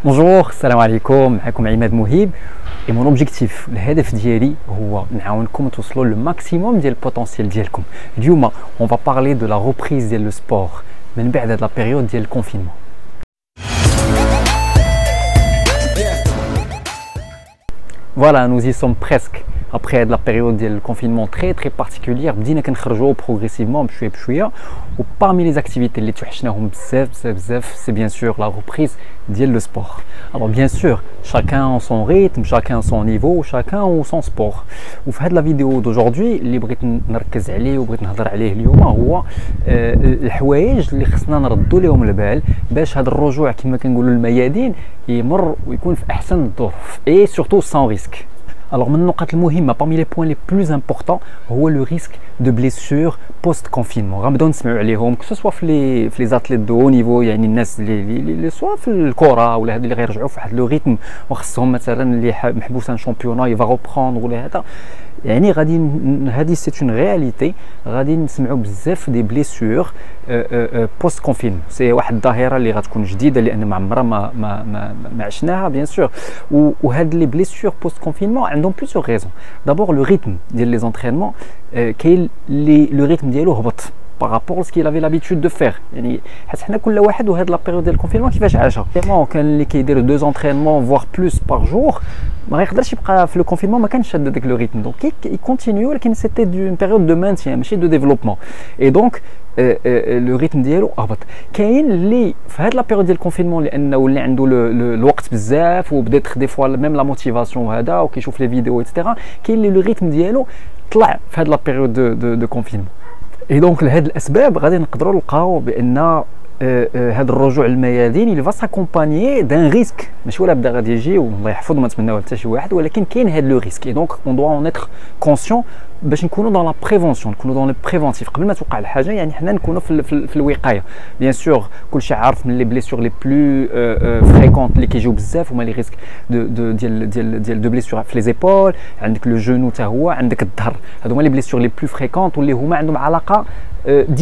Bonjour, salam alaikum, معكم عماد مهيب. Et mon objectif, الهدف ديالي هو نعاونكم توصلوا le maximum ديال البوتنسيال ديالكم. اليوم on va parler de la reprise ديال le sport من بعد هاد la période ديال الكونفينمون. Voilà, nous y sommes presque. Après la période du confinement très particulière, بدينا كنخرجوا progressivement بشويه بشويه. و parmi les activités اللي توحشناهم بزاف c'est bien sûr la reprise ديال le sport. Alors bien sûr, chacun a son rythme, chacun a son niveau, chacun a son sport. وفي هاد la vidéo d'aujourd'hui اللي بغيت نركز عليه وبغيت نهضر عليه اليوم هو الحوايج اللي خصنا نردوا لهم البال باش هاد الرجوع كما كنقولوا للميادين يمر ويكون في احسن الظروف et surtout sans risque. Alors من النقاط المهمة parmi les points les plus importants هو le risque de blessure post-confinement. غنبداو نسمعوا عليهم que ce soit في les athlètes de haut niveau يعني الناس اللي سواء في الكرة ولا هاد اللي غيرجعوا في واحد لو ريتم وخصهم مثلا اللي محبوس ان شامبيونا يفا روبروندر ولا هذا يعني غادي هذه سي اون رياليتي غادي نسمعوا بزاف دي بليسور بوست كونفين. سي واحد الظاهره اللي غتكون جديده لان ما عمرها ما عشناها بيان سور. وهاد لي بليسور بوست كونفينمون عندهم بليسيور ريزون. دابور لو ريتم ديال لي زونترينمون كاين اللي لو ريتم ديالو هبط par rapport à ce qu'il avait l'habitude de faire. يعني حيت حنا كل واحد وهاد لا بيريود ديال الكونفينمون كيفاش عاشها. كان اللي كيدير 2 entraînements voire plus par jour ما غيقدرش يبقى في لو كونفينمون ما كانش شاد داك لو ريتم دونك يكونتينيو ولكن سيتي دون بيريود دو مانتيان ماشي دو ديفلوبمون اي دونك لو ريتم ديالو هبط. كاين اللي في هاد لا بيريود ديال الكونفينمون لانه ولي عنده الوقت بزاف وبدا دي فوا ميم لا موتيفاسيون وهذا وكيشوف لي فيديو ايتترا كاين اللي لو ريتم ديالو طلع في هاد لا بيريود دو كونفينمون. اي دونك لهاد الاسباب غادي نقدروا نلقاو بان هذا الرجوع للميادين اللي فا ساكومبانيي دان ريسك ماشي ولا بدا غادي يجي والله يحفظ وما نتمناو حتى شي واحد ولكن كاين هذا لو ريسك اي دونك اون دوا اون اتر كونسيون باش نكونوا دون لا بريفونسيون نكونوا دون لو بريفونتيف قبل ما توقع الحاجه يعني حنا نكونوا في الوقايه. بيان سور كلشي عارف من لي بليسور لي بلو فريكونت اللي كيجيو بزاف هما لي ريسك ديال دو بليسور في لي زيبول عندك لو جونو حتى هو عندك الظهر هادو هما لي بليسور لي بلو فريكونت واللي هما عندهم علاقه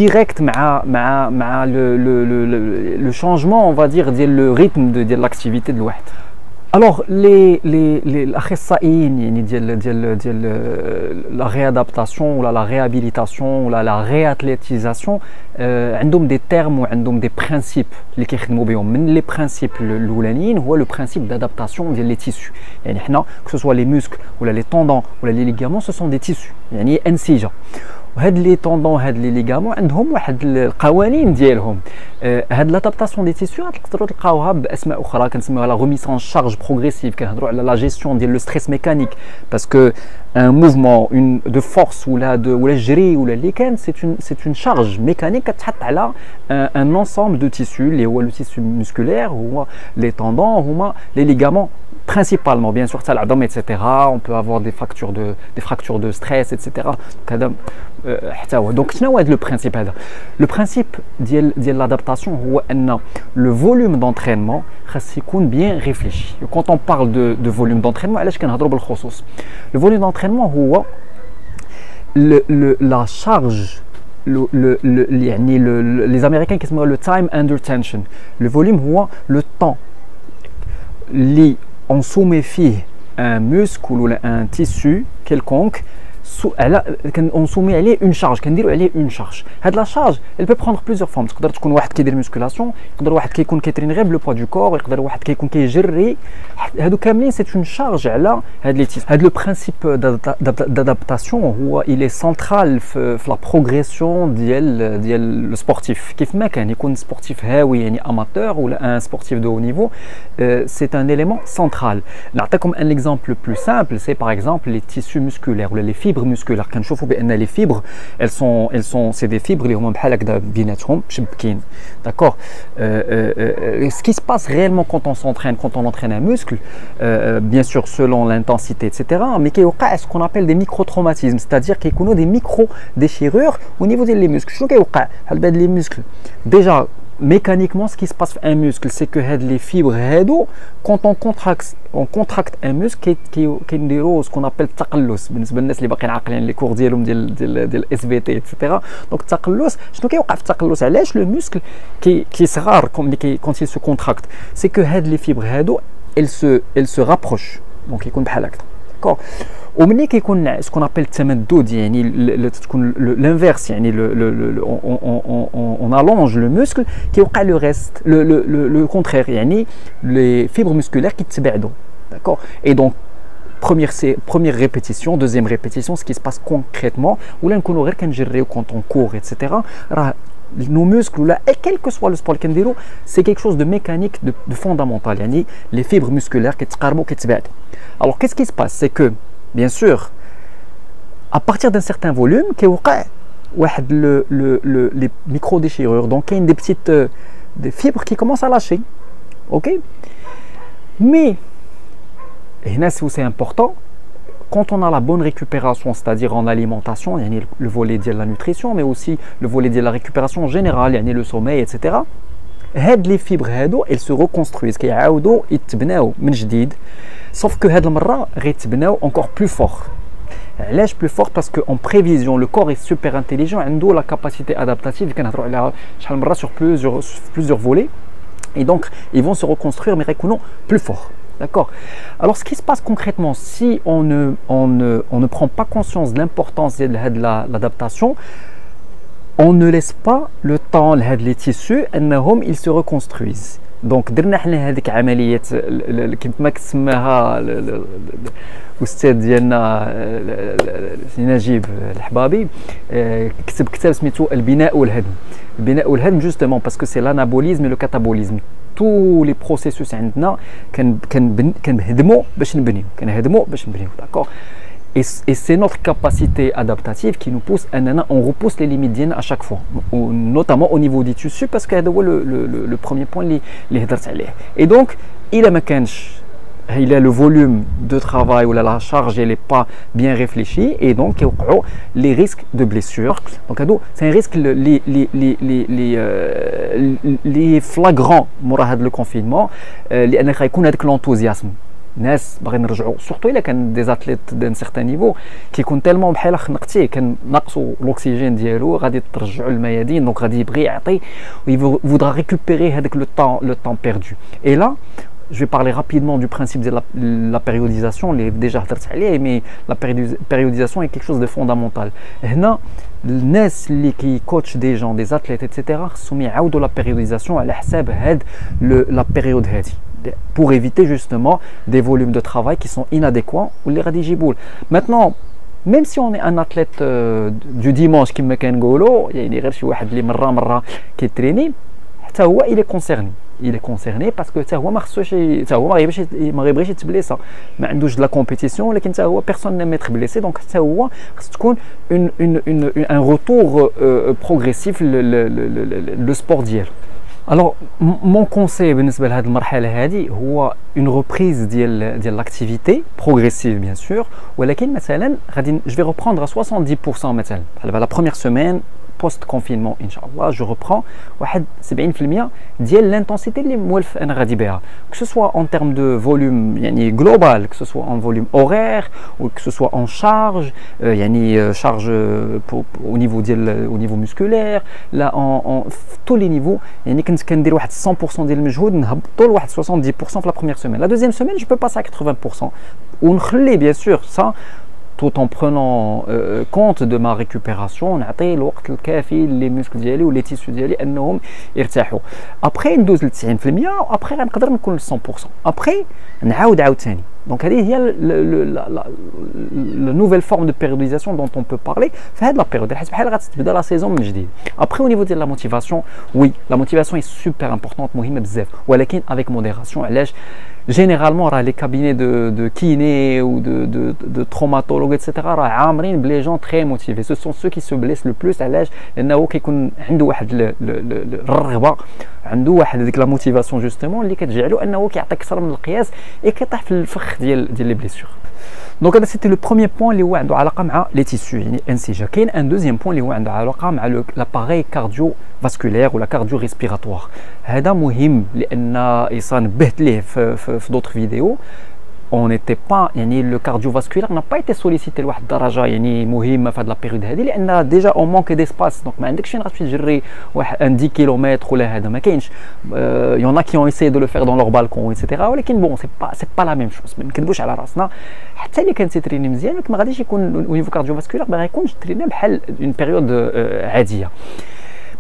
direct مع le changement on va dire ديال le rythme ديال l'activité de الواحد. Alors الاخصائيين يعني ديال la réadaptation ولا la réhabilitation ولا la réathlétisation عندهم des termes وعندهم des principes اللي كيخدموا بهم. من les principes الاولانيين هو le principe d'adaptation ديال les tissus. يعني حنا que ce soit les muscles ولا les tendons ولا les ligaments ce sont des tissus يعني انسجه. وهاد لي طوندون هاد لي ليغامون عندهم واحد القوانين ديالهم. هاد لادابتاسيون دي تيسيو تقدروا تلقاوها باسماء اخرى كنسميوها لا ريميسون شارج بروغريسيف. كنهضروا على لا جيستيون ديال لو ستريس ميكانيك باسكو ان موفمون اون دو فورس ولا الجري ولا اللي كان سي اون شارج ميكانيك كتحط على ان انسومبل دو تيسيو اللي هو لو تيسيو مسكولير هو لي طوندون هما لي ليغامون principalement bien sûr العظم etc. on peut avoir des fractures de stress etc. هذا حتى هو. دونك شنو هو هذا لو برينسيپ هذا؟ لو برينسيپ ديال لادابتاسيون هو ان لو فوليوم دونترينمون خاص يكون بيان ريفليشي. كونت اون بارل دو فوليوم دونترينمون علاش كنهضروا بالخصوص؟ لو فوليوم دونترينمون هو لا شارج يعني les américains كيسموها لو تايم اندر تنشن. لو فوليوم هو لو طون اللي on soumet فيه un muscle ou un tissu quelconque on soumet عليه une charge كنديروا عليه une charge. هاد لا charge elle peut prendre plusieurs formes. تقدر تكون واحد كيدير مسكولاسيون يقدر واحد كيكون كيترين غير بلو بوا دو كور يقدر واحد كيكون كيجري هادو كاملين سي une charge على هاد لي تيس. هاد لو برينسيپ d'adaptation هو il est central في لا بروغريسيون ديال لو سبورتيف كيف ما كان يكون سبورتيف هاوي يعني اماتور ولا ان سبورتيف دو هو نيفو c'est un élément central. نعطيكم un exemple plus simple c'est par exemple les tissus musculaires ولا les fibres musculaires. كنشوفوا بان les fibres elles sont c'est des fibres اللي هما بحال هكذا بيناتهم مشبكين. D'accord. Ce qui se passe réellement quand on s'entraîne quand on entraîne un muscle bien sûr selon l'intensité etc. mais كيوقع ce qu'on appelle des microtraumatismes c'est-à-dire كيكونوا des micro déchirures au niveau ديال les muscles. شنو كيوقع بحال بهاد les muscles déjà mécaniquement, ce qui se passe dans un muscle, c'est que les fibres, quand on contracte un muscle, qui est ce qu'on appelle taqallus. Les cours de SVT, etc. Donc, taqallus, le muscle qui est rare quand il se contracte, c'est que les fibres, elles se rapprochent. Donc, il y a d'accord. ومني كيكون ce qu'on appelle التمدد يعني l'inverse يعني on allonge le muscle كيوقع le reste le contraire يعني les fibres musculaires qui تبعدوا d'accord. Et donc première répétition, deuxième répétition, ce qui se passe concrètement ولا نكونوا غير كنجريو quand on court etc. راه nos muscles là, et quel que soit le sport اللي كنديرو, c'est quelque chose de mécanique, de fondamental يعني les fibres musculaires كيتقاربوا كيتبعدوا. Alors qu'est-ce qui se passe, c'est que bien sûr, à partir d'un certain volume, les micro-déchirures, donc il y a des petites des fibres qui commencent à lâcher. Ok. Mais, et c'est important, quand on a la bonne récupération, c'est-à-dire en alimentation, il y a le volet de la nutrition, mais aussi le volet de la récupération générale, il y a le sommeil, etc. Les fibres, elles se reconstruisent, sauf que هاد المرة غيتبناو encore plus fort. علاش plus fort? Parce qu'en prévision, le corps est super intelligent, عنده la capacité adaptative كنهضروا عليها شحال من مرة sur plusieurs volets, et donc ils vont se reconstruire mais غيكونوا plus forts. D'accord. Alors ce qui se passe concrètement, si on ne prend pas conscience de l'importance de l'adaptation, on ne laisse pas le temps les tissus ils se reconstruisent. Donc درنا حنا هذيك عمليه كما كتسماها الاستاذ ديالنا نجيب الحبابي, كتب كتاب سميتو البناء والهدم. البناء والهدم justement parce que c'est l'anabolisme et le catabolisme. Tous les processus عندنا كنهدموا باش نبنيو, d'accord. Et c'est notre capacité adaptative qui nous pousse à on repousse les limites à chaque fois, notamment au niveau des tissus, parce que c'est le premier point les هدرت عليه. Et donc il a le volume de travail ou la charge elle n'est pas bien réfléchie, et donc les risques de blessures. Donc c'est un risque les flagrants morahad le confinement, لأن غيكون هذاك l'enthousiasme. ناس باغيين نرجعوا, surtout الا كان دي اتليت دان سيغتان نيفو كيكون تالمون بحال خنقتيه, كنقصوا الاكسجين ديالو, غادي ترجعوا الميادين, دونك غادي يبغي يعطي, voudra récupérer هذاك le temps perdu. Et là je vais parler rapidement du principe de la périodisation, déjà هضرت عليه, mais la périodisation est quelque chose de fondamental. هنا الناس اللي كيكوتش دي جون دي اتليت اتسيتيرا خصهم يعاودوا لا بيريوديزاسيون على حساب هاد لا بيريود هادي, pour éviter justement des volumes de travail qui sont inadéquats ou les radigiboul. Maintenant, même si on est un athlète du dimanche qui me كنقولوا يعني غير شي واحد اللي مره كيتريني, حتى هو il est concerné. Il est concerné parce que حتى هو ما خصوش, حتى هو ما غيبغيش يتبليسا, ما عندوش de la compétition, ولكن حتى هو personne n'aime être blessé, donc حتى هو خص تكون un retour progressif le sport ديالو. Alors, mon conseil بالنسبة لهذه المرحلة هذه هو une reprise ديال l'activité progressive bien sûr, ولكن مثلا غادي je vais reprendre à 70% مثلا la première semaine post-confinement, Inch'Allah, je reprends 70% ديال l'intensité اللي موالف أنا غادي بها, que ce soit en termes de volume يعني global, que ce soit en volume horaire ou que ce soit en charge, يعني charge au niveau musculaire, là en tous les niveaux, يعني كنت كندير واحد 100% ديال المجهود نهبطوا لواحد 70% في la première semaine. La deuxième semaine, je peux passer à 80%. ونخلي bien sûr ça tout en prenant compte de ma récupération, نعطي الوقت الكافي les muscles ديالي و les tissus ديالي انهم يرتاحوا. Après ندوز ل 90%, après غنقدر نكون ل 100%. Après نعاود عاوتاني. Donc هذه هي la nouvelle forme de périodisation dont on peut parler في هذه la période, حيت بحال غتبدا la saison من جديد. Après au niveau de la motivation, oui, la motivation est super importante, مهمة بزاف, ولكن avec modération. علاش généralement les cabinets de kiné ou de traumatologue etc. راه عامرين بلي gens très motivés. Ce sont ceux qui se blessent le plus. علاش لانه كيكون عنده واحد الرغبه, عنده واحد ديك لا موتيفاسيون جوستومون اللي كتجعلو انه كيعطي اكثر من القياس, كيطيح في الفخ ديال لي بليسيور. Donc c'était le premier point اللي هو عنده علاقه مع les tissus يعني انسجه. كاين un deuxième point اللي هو عنده علاقه مع l'appareil cardiovasculaire ولا cardio-respiratoire. هذا مهم لان إيصا نبهت ليه في d'autres vidéos. On n'était pas يعني le cardiovasculaire n'a pas été sollicité لواحد الدرجه يعني مهمه في هذه البيريود هذه لان ديجا اون مونك ديسباس دونك ما عندكش فين غتمشي تجري واحد 10 كيلومتر ولا هذا ما كاينش. يون كي اون ايساي دو لو فير دون لور بالكون ايتترا ولكن بون سي با لا ميم شوز ما نكذبوش على راسنا. حتى اللي كان تيتريني مزيان ولكن ما غاديش يكون او نيفو كارديوفاسكولار ما غيكونش ترينا بحال اون بيريود عاديه.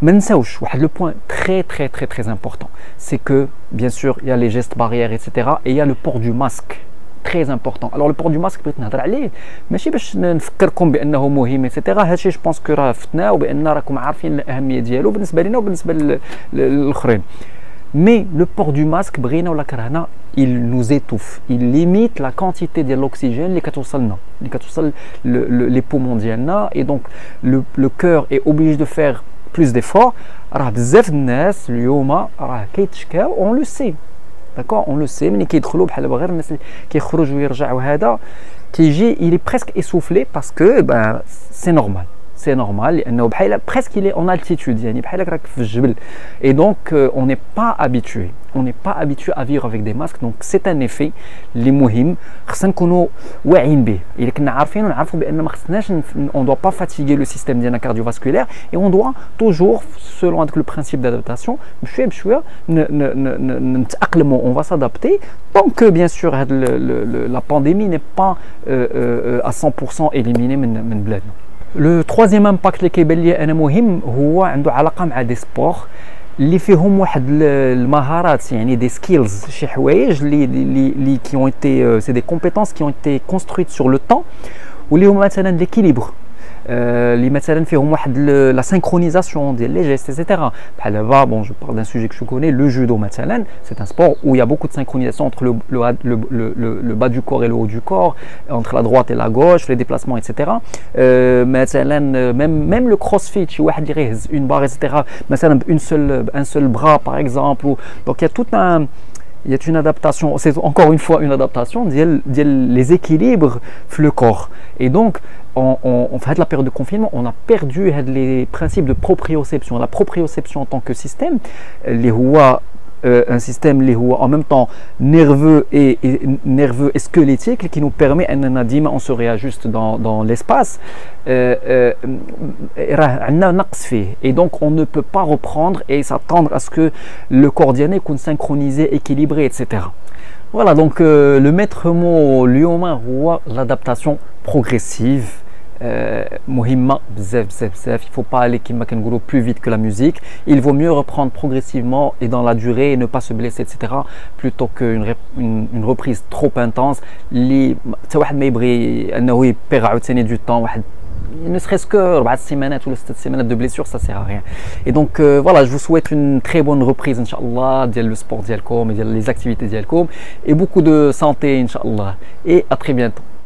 ما نساوش واحد لو بوين très important c'est que bien sûr il y a les gestes barrières etc et il y a le port du masque très important. Alors le port du masque بغيت نهضر عليه ماشي باش نفكركم بانه مهم ايتترا هادشي جو بونس كو راه فتناه وبان راكم عارفين الاهميه ديالو بالنسبه لنا وبالنسبه للاخرين. Mais le port du masque بغينا ولا كرهنا il nous étouffe, il limite la quantité de l'oxygène اللي كتوصل les poumons ديالنا et donc le cœur est obligé de faire plus d'efforts. راه بزاف الناس اليوم راه كيتشكاو on le sait. D'accord, on le sait, mais كيدخلوا بحال غير الناس كيخرج ويرجع وهذا كيجي il est presque essoufflé parce que ben c'est normal. C'est normal لانه بحال presque il est en altitude يعني بحال راك في الجبل et donc on n'est pas habitué à vivre avec des masques donc c'est un effet اللي مهم خصنا نكونوا واعيين به. الا كنا عارفين ونعرفوا بان ما خصناش on doit pas fatiguer le système ديالنا cardiovasculaire et on doit toujours selon le principe d'adaptation بشويه بشويه نتاقلموا on va s'adapter tant que bien sûr la pandémie n'est pas à 100% éliminée من بلادنا. لو تروازيام امباكت اللي كيبان لي انا مهم هو عنده علاقه مع دي سبور اللي فيهم واحد المهارات يعني دي سكيلز شي حوايج اللي كي اون ايتي سي دي كومبيتونس كي اون ايتي كونسترويت سور لو طون واللي هما مثلا ليكيليبر اللي مثلا فيهم واحد لا سينكرونيزاسيون ديال لي جيست ايتترا بحال دابا بون جو بار دان سوجي كو جو كوني لو جودو مثلا سي ان سبور où il y a beaucoup de synchronisation entre le bas du corps et le haut du corps entre la droite et la gauche les déplacements etc مثلا même le crossfit شي واحد اللي غيهز une barre etc مثلا un seul bras par exemple donc il y a tout un il y a une adaptation, c'est encore une fois une adaptation ديال les équilibres في le corps et donc on fait de la période de confinement on a perdu les principes de proprioception. La proprioception en tant que système اللي هو un système اللي هو en même temps nerveux et squelettique qui nous permet اننا ديما on se réajuste dans l'espace راه عندنا نقص فيه et donc on ne peut pas reprendre et s'attendre à ce que le corps ديالنا يكون synchronisé équilibré etc. Voilà donc le maître mot اليوم هو l'adaptation progressive. مهمة بزاف il faut pas aller كما كنقولوا plus vite que la musique. Il vaut mieux reprendre progressivement et dans la durée et ne pas se blesser etc plutôt qu'une reprise trop intense اللي حتى واحد ما يبغي انه يبيغ عاوتاني du temps واحد ne serait-ce que 4 semaines ou 7 semaines de blessure ça sert à rien. Et donc voilà, je vous souhaite une très bonne reprise inchallah ديال le sport ديالكم et les activités ديالكم et beaucoup de santé inchallah et à très bientôt.